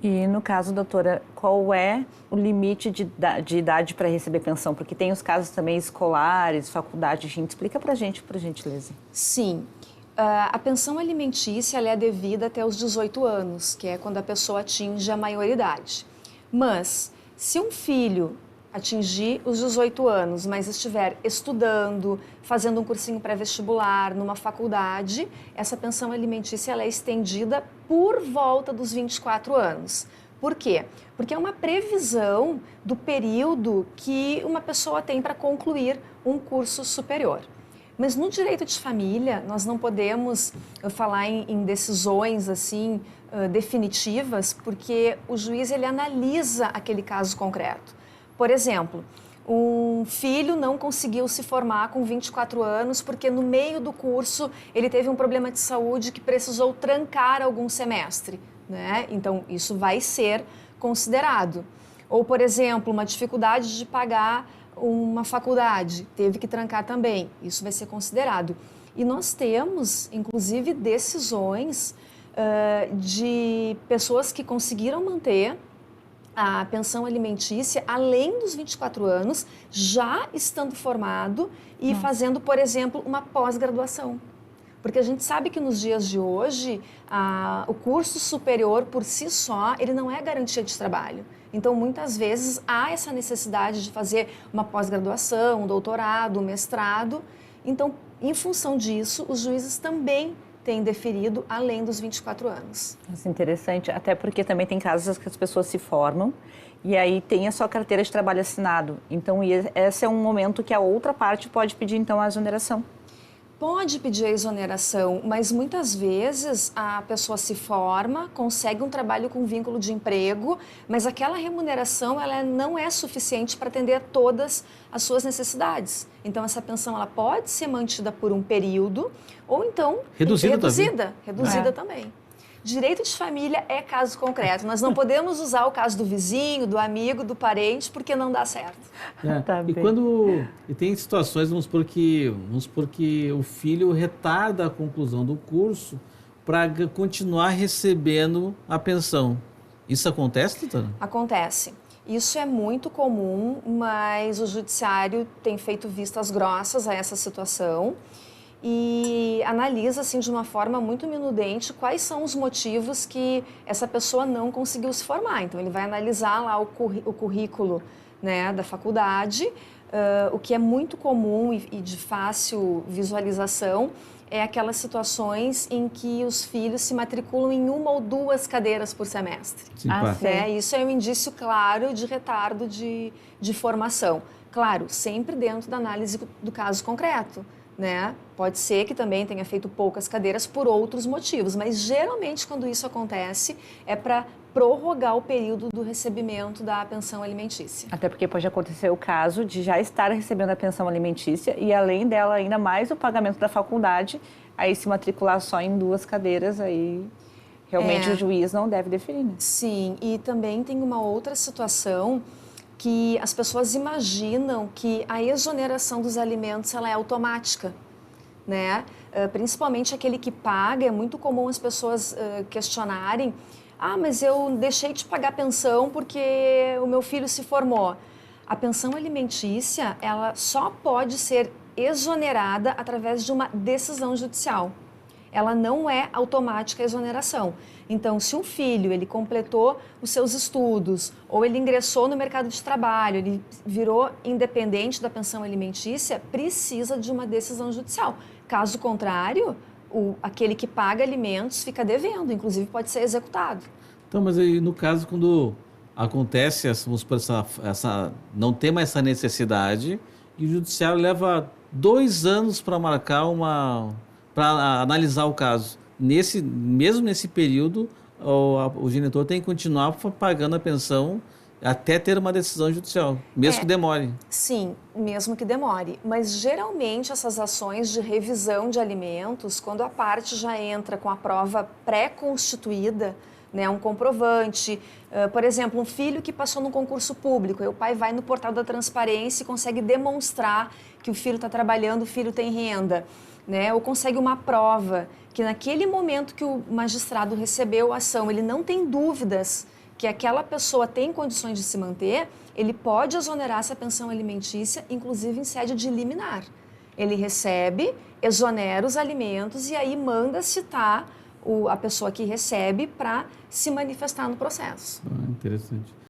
E no caso, doutora, qual é o limite de idade para receber pensão? Porque tem os casos também escolares, faculdade. Gente, explica para a gente, por gentileza. Sim. A pensão alimentícia ela é devida até os 18 anos, que é quando a pessoa atinge a maioridade. Mas, se um filho atingir os 18 anos, mas estiver estudando, fazendo um cursinho pré-vestibular, numa faculdade, essa pensão alimentícia ela é estendida por volta dos 24 anos. Por quê? Porque é uma previsão do período que uma pessoa tem para concluir um curso superior. Mas no direito de família, nós não podemos falar em decisões assim definitivas, porque o juiz ele analisa aquele caso concreto. Por exemplo, um filho não conseguiu se formar com 24 anos porque no meio do curso ele teve um problema de saúde que precisou trancar algum semestre, né? Então, isso vai ser considerado. Ou, por exemplo, uma dificuldade de pagar uma faculdade, teve que trancar também, isso vai ser considerado. E nós temos, inclusive, decisões de pessoas que conseguiram manter a pensão alimentícia além dos 24 anos, já estando formado e fazendo, por exemplo, uma pós-graduação. Porque a gente sabe que nos dias de hoje, o curso superior por si só, ele não é garantia de trabalho. Então, muitas vezes, há essa necessidade de fazer uma pós-graduação, um doutorado, um mestrado. Então, em função disso, os juízes também têm deferido além dos 24 anos. Isso é interessante, até porque também tem casos que as pessoas se formam e aí tem a sua carteira de trabalho assinado. Então, esse é um momento que a outra parte pode pedir, então, a exoneração. Pode pedir a exoneração, mas muitas vezes a pessoa se forma, consegue um trabalho com vínculo de emprego, mas aquela remuneração ela não é suficiente para atender a todas as suas necessidades. Então, essa pensão ela pode ser mantida por um período ou então reduzida também. Direito de família é caso concreto. Nós não podemos usar o caso do vizinho, do amigo, do parente, porque não dá certo. E tem situações, vamos supor que o filho retarda a conclusão do curso para continuar recebendo a pensão. Isso acontece, doutora? Acontece. Isso é muito comum, mas o judiciário tem feito vistas grossas a essa situação e analisa assim, de uma forma muito minudente quais são os motivos que essa pessoa não conseguiu se formar. Então, ele vai analisar lá o currículo, né, da faculdade. O que é muito comum e de fácil visualização é aquelas situações em que os filhos se matriculam em uma ou duas cadeiras por semestre. Isso é um indício claro de retardo de formação. Claro, sempre dentro da análise do caso concreto. Né? Pode ser que também tenha feito poucas cadeiras por outros motivos, mas geralmente quando isso acontece é para prorrogar o período do recebimento da pensão alimentícia. Até porque pode acontecer o caso de já estar recebendo a pensão alimentícia e além dela ainda mais o pagamento da faculdade, aí se matricular só em duas cadeiras, aí realmente o juiz não deve deferir, né? Sim, e também tem uma outra situação que as pessoas imaginam que a exoneração dos alimentos ela é automática, né? Principalmente aquele que paga, é muito comum as pessoas questionarem: mas eu deixei de pagar pensão porque o meu filho se formou. A pensão alimentícia, ela só pode ser exonerada através de uma decisão judicial. Ela não é automática a exoneração. Então, se um filho ele completou os seus estudos ou ele ingressou no mercado de trabalho, ele virou independente da pensão alimentícia, precisa de uma decisão judicial. Caso contrário, aquele que paga alimentos fica devendo, inclusive pode ser executado. Então, mas aí, no caso, quando acontece não tem mais essa necessidade e o judiciário leva 2 anos para marcar para analisar o caso. Mesmo nesse período, o genitor tem que continuar pagando a pensão até ter uma decisão judicial, mesmo que demore. Sim, mesmo que demore. Mas, geralmente, essas ações de revisão de alimentos, quando a parte já entra com a prova pré-constituída, né, um comprovante, por exemplo, um filho que passou num concurso público, aí o pai vai no portal da transparência e consegue demonstrar que o filho está trabalhando, o filho tem renda. Né, ou consegue uma prova que naquele momento que o magistrado recebeu a ação, ele não tem dúvidas que aquela pessoa tem condições de se manter, ele pode exonerar essa pensão alimentícia, inclusive em sede de liminar. Ele recebe, exonera os alimentos e aí manda citar a pessoa que recebe para se manifestar no processo. Interessante.